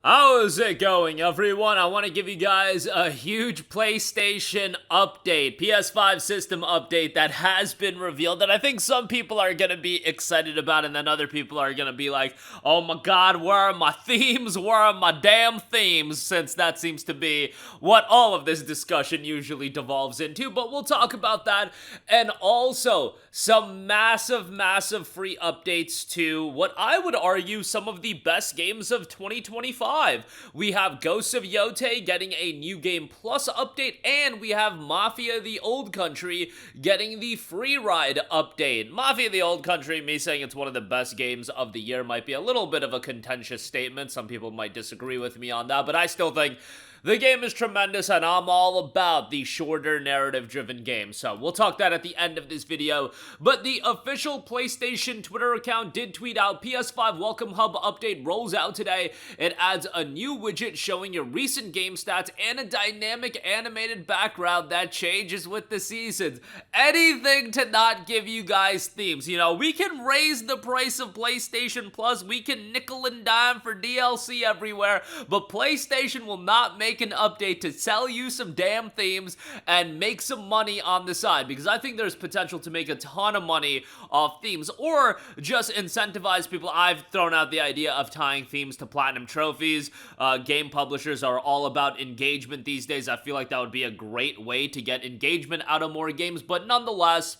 How's it going, everyone? I want to give you guys a huge PlayStation update, PS5 system update that has been revealed that I think some people are going to be excited about, and then other people are going to be like, oh my god, where are my themes? Where are my damn themes? Since that seems to be what all of this discussion usually devolves into, but we'll talk about that, and also some massive free updates to what I would argue some of the best games of 2025. We have Ghosts of Yotei getting a New Game Plus update, and we have Mafia the Old Country getting the Free Ride update. Mafia the Old Country, me saying it's one of the best games of the year might be a little bit of a contentious statement. Some people might disagree with me on that, but I still think the game is tremendous, and I'm all about the shorter narrative-driven games, so we'll talk that at the end of this video. But the official PlayStation Twitter account did tweet out, PS5 Welcome Hub update rolls out today. It adds a new widget showing your recent game stats and a dynamic animated background that changes with the seasons. Anything to not give you guys themes. You know, we can raise the price of PlayStation Plus, we can nickel and dime for DLC everywhere, but PlayStation will not make an update to sell you some damn themes and make some money on the side, because I think there's potential to make a ton of money off themes, or just incentivize people. I've thrown out the idea of tying themes to platinum trophies. Game publishers are all about engagement these days. I feel like that would be a great way to get engagement out of more games, but nonetheless,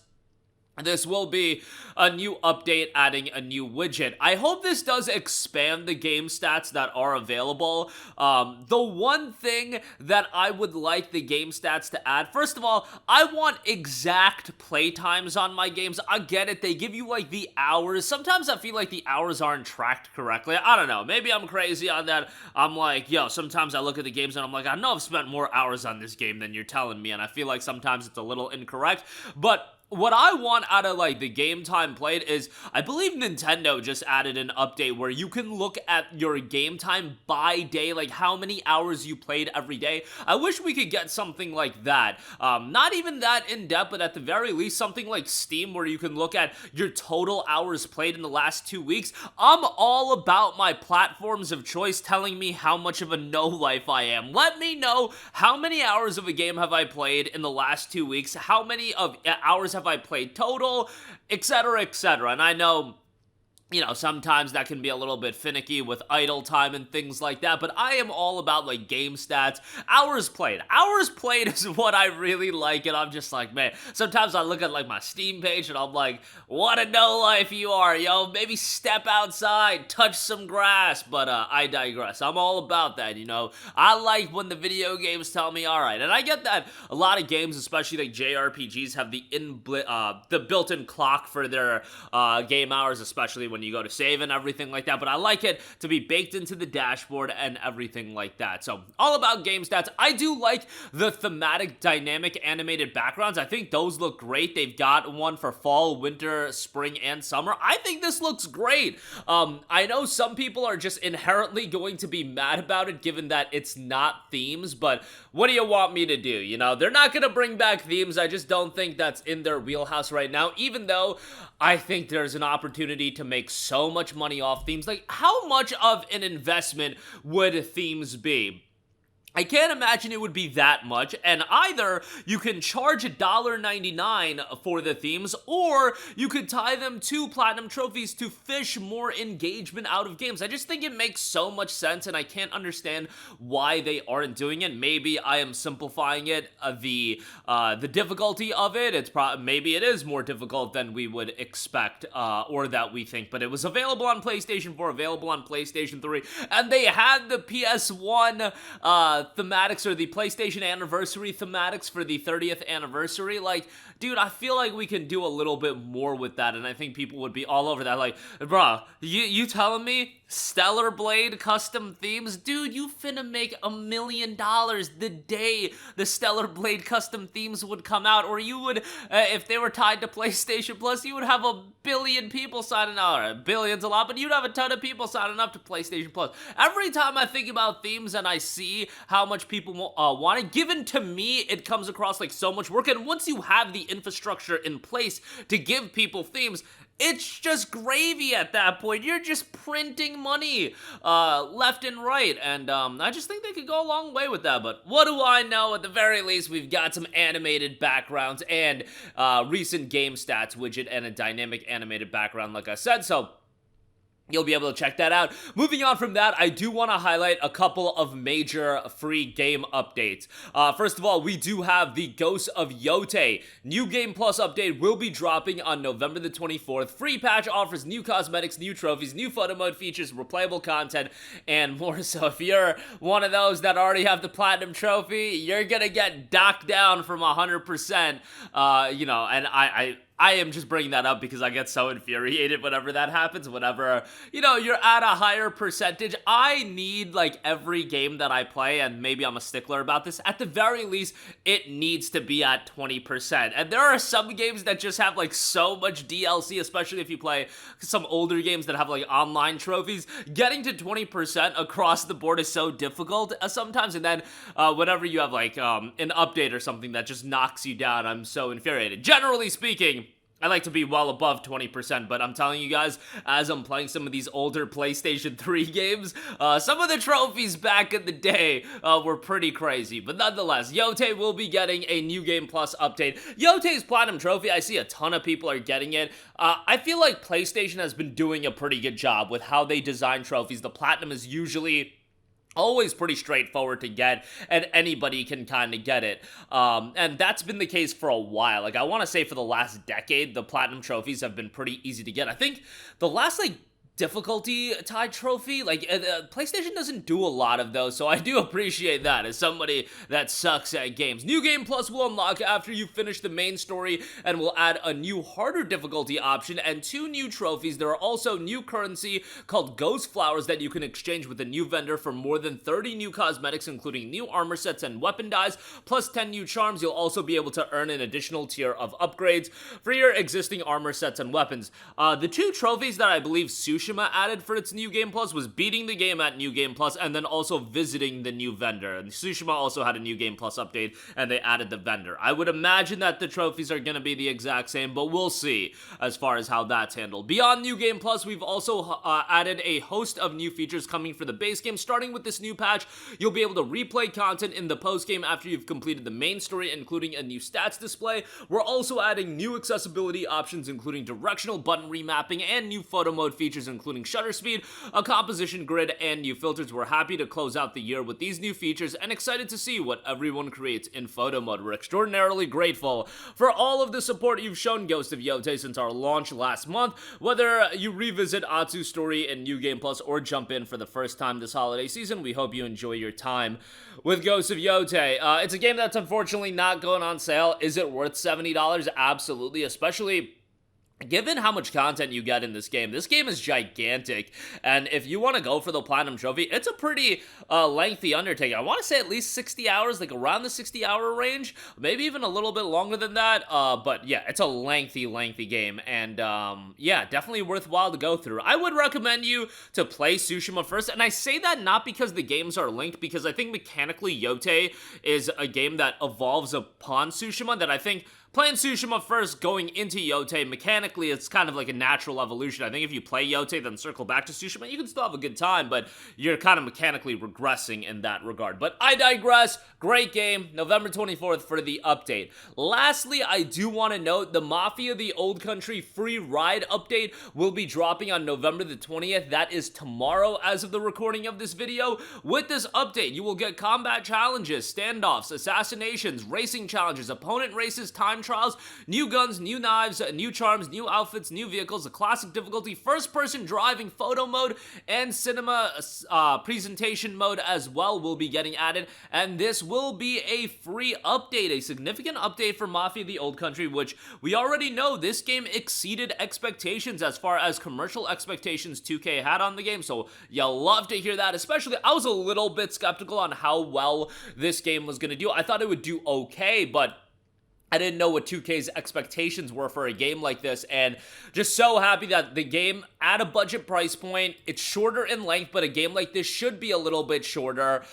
this will be a new update adding a new widget. I hope this does expand the game stats that are available. The one thing that I would like the game stats to add, first of all, I want exact play times on my games. I get it, they give you like the hours. Sometimes I feel like the hours aren't tracked correctly. I don't know, maybe I'm crazy on that. I'm like, yo, sometimes I look at the games and I'm like, I know I've spent more hours on this game than you're telling me, and I feel like sometimes it's a little incorrect, but what I want out of, like, the game time played is, I believe Nintendo just added an update where you can look at your game time by day, like how many hours you played every day. I wish we could get something like that. Not even that in-depth, but at the very least, something like Steam where you can look at your total hours played in the last 2 weeks. I'm all about my platforms of choice telling me how much of a no-life I am. Let me know how many hours of a game have I played in the last 2 weeks, how many of hours have I played total, etc., etc. And I know, you know, sometimes that can be a little bit finicky with idle time and things like that, but I am all about, like, game stats. Hours played. Hours played is what I really like, and I'm just like, man, sometimes I look at, like, my Steam page, and I'm like, what a no-life you are, yo. Maybe step outside, touch some grass, but I digress. I'm all about that, you know. I like when the video games tell me, all right, and I get that a lot of games, especially, like, JRPGs, have the built-in clock for their game hours, especially when you go to save and everything like that, but I like it to be baked into the dashboard and everything like that. So, all about game stats. I do like the thematic, dynamic, animated backgrounds. I think those look great. They've got one for fall, winter, spring, and summer. I think this looks great. I know some people are just inherently going to be mad about it, given that it's not themes, but what do you want me to do? You know, they're not gonna bring back themes. I just don't think that's in their wheelhouse right now, even though I think there's an opportunity to make so much money off themes. Like, how much of an investment would themes be? I can't imagine it would be that much, and either you can charge $1.99 for the themes, or you could tie them to platinum trophies to fish more engagement out of games. I just think it makes so much sense, and I can't understand why they aren't doing it. Maybe I am simplifying it, the difficulty of it. Maybe it is more difficult than we would expect, or that we think, but it was available on PlayStation 4, available on PlayStation 3, and they had the PS1, thematics, or the PlayStation anniversary thematics for the 30th anniversary. Like, dude, I feel like we can do a little bit more with that, and I think people would be all over that. Like, bruh, you telling me Stellar Blade custom themes? Dude, you finna make $1 million the day the Stellar Blade custom themes would come out, or you would, if they were tied to PlayStation Plus, you would have 1 billion people signing up, or billion's a lot, but you'd have a ton of people signing up to PlayStation Plus. Every time I think about themes and I see how much people want it, given to me, it comes across like so much work, and once you have the infrastructure in place to give people themes, it's just gravy at that point. You're just printing money left and right, and I just think they could go a long way with that. But what do I know? At the very least, we've got some animated backgrounds and recent game stats widget and a dynamic animated background, like I said. So you'll be able to check that out. Moving on from that, I do want to highlight a couple of major free game updates. First of all, we do have the Ghost of Yotei New Game Plus update will be dropping on November the 24th. Free patch offers new cosmetics, new trophies, new photo mode features, replayable content, and more. So if you're one of those that already have the Platinum Trophy, you're gonna get docked down from 100%, and I am just bringing that up because I get so infuriated whenever that happens, whenever, you're at a higher percentage. I need, like, every game that I play, and maybe I'm a stickler about this, at the very least, it needs to be at 20%. And there are some games that just have, like, so much DLC, especially if you play some older games that have, like, online trophies. Getting to 20% across the board is so difficult sometimes, and then whenever you have, like, an update or something that just knocks you down, I'm so infuriated. Generally speaking, I like to be well above 20%, but I'm telling you guys, as I'm playing some of these older PlayStation 3 games, some of the trophies back in the day were pretty crazy. But nonetheless, Yotei will be getting a New Game Plus update. Yotei's Platinum Trophy, I see a ton of people are getting it. I feel like PlayStation has been doing a pretty good job with how they design trophies. The Platinum is usually always pretty straightforward to get, and anybody can kind of get it. And that's been the case for a while. Like, I want to say for the last decade, the Platinum trophies have been pretty easy to get. I think the last, difficulty tie trophy, PlayStation doesn't do a lot of those, so I do appreciate that as somebody that sucks at games. New Game Plus will unlock after you finish the main story and will add a new harder difficulty option and 2 new trophies. There are also new currency called Ghost Flowers that you can exchange with a new vendor for more than 30 new cosmetics, including new armor sets and weapon dyes, plus 10 new charms. You'll also be able to earn an additional tier of upgrades for your existing armor sets and weapons. The 2 trophies that I believe Tsushima added for its New Game Plus was beating the game at New Game Plus and then also visiting the new vendor. And Tsushima also had a New Game Plus update and they added the vendor. I would imagine that the trophies are going to be the exact same, but we'll see as far as how that's handled. Beyond New Game Plus, we've also added a host of new features coming for the base game. Starting with this new patch, you'll be able to replay content in the post game after you've completed the main story, including a new stats display. We're also adding new accessibility options, including directional button remapping and new photo mode features, including shutter speed, a composition grid, and new filters. We're happy to close out the year with these new features and excited to see what everyone creates in photo mode. We're extraordinarily grateful for all of the support you've shown Ghost of Yotei since our launch last month. Whether you revisit Atsu's story in New Game Plus or jump in for the first time this holiday season, we hope you enjoy your time with Ghost of Yotei. It's a game that's unfortunately not going on sale. Is it worth $70? Absolutely, especially given how much content you get in this game. This game is gigantic, and if you want to go for the Platinum Trophy, it's a pretty lengthy undertaking. I want to say at least 60 hours, like around the 60-hour range, maybe even a little bit longer than that, but yeah, it's a lengthy game, and yeah, definitely worthwhile to go through. I would recommend you to play Tsushima first, and I say that not because the games are linked, because I think mechanically Yotei is a game that evolves upon Tsushima, that I think playing Tsushima first, going into Yotei, mechanically, it's kind of like a natural evolution. I think if you play Yotei, then circle back to Tsushima, you can still have a good time, but you're kind of mechanically regressing in that regard. But I digress. Great game. November 24th for the update. Lastly, I do want to note the Mafia, the Old Country free ride update will be dropping on November the 20th. That is tomorrow as of the recording of this video. With this update, you will get combat challenges, standoffs, assassinations, racing challenges, opponent races, time trials, new guns, new knives, new charms, new outfits, new vehicles, a classic difficulty, first-person driving photo mode, and cinema presentation mode as well will be getting added, and this will be a free update, a significant update for Mafia the Old Country, which we already know this game exceeded expectations as far as commercial expectations 2K had on the game, so you'll love to hear that. Especially, I was a little bit skeptical on how well this game was going to do. I thought it would do okay, but I didn't know what 2K's expectations were for a game like this, and just so happy that the game at a budget price point, it's shorter in length, but a game like this should be a little bit shorter.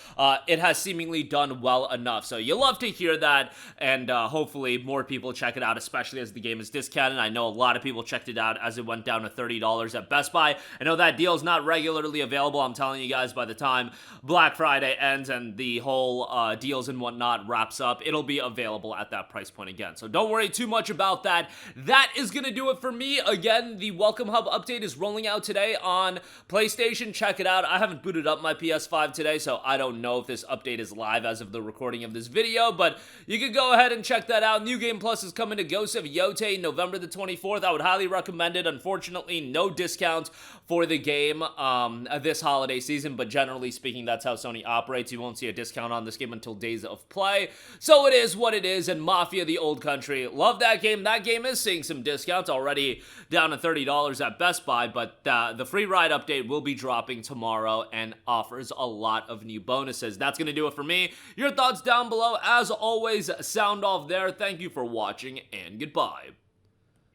It has seemingly done well enough, so you love to hear that, and hopefully more people check it out, especially as the game is discounted. I know a lot of people checked it out as it went down to $30 at Best Buy. I know that deal is not regularly available. I'm telling you guys, by the time Black Friday ends and the whole deals and whatnot wraps up, it'll be available at that price point again. So don't worry too much about that. That is going to do it for me. Again, the Welcome Hub update is rolling out today on PlayStation. Check it out. I haven't booted up my PS5 today, so I don't know if this update is live as of the recording of this video, but you can go ahead and check that out. New Game Plus is coming to Ghost of Yotei November the 24th. I would highly recommend it. Unfortunately, no discounts for the game this holiday season, but generally speaking, that's how Sony operates. You won't see a discount on this game until days of play. So it is what it is, and Mafia, the old country, love that game. That game is seeing some discounts, already down to $30 at Best Buy, but the free ride update will be dropping tomorrow and offers a lot of new bonuses. That's going to do it for me. Your thoughts down below. As always, sound off there. Thank you for watching, and goodbye.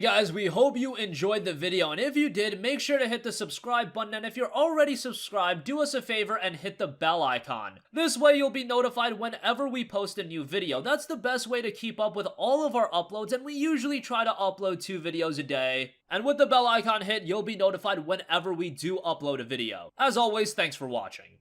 Guys, we hope you enjoyed the video, and if you did, make sure to hit the subscribe button, and if you're already subscribed, do us a favor and hit the bell icon. This way you'll be notified whenever we post a new video. That's the best way to keep up with all of our uploads, and we usually try to upload 2 videos a day. And with the bell icon hit, you'll be notified whenever we do upload a video. As always, thanks for watching.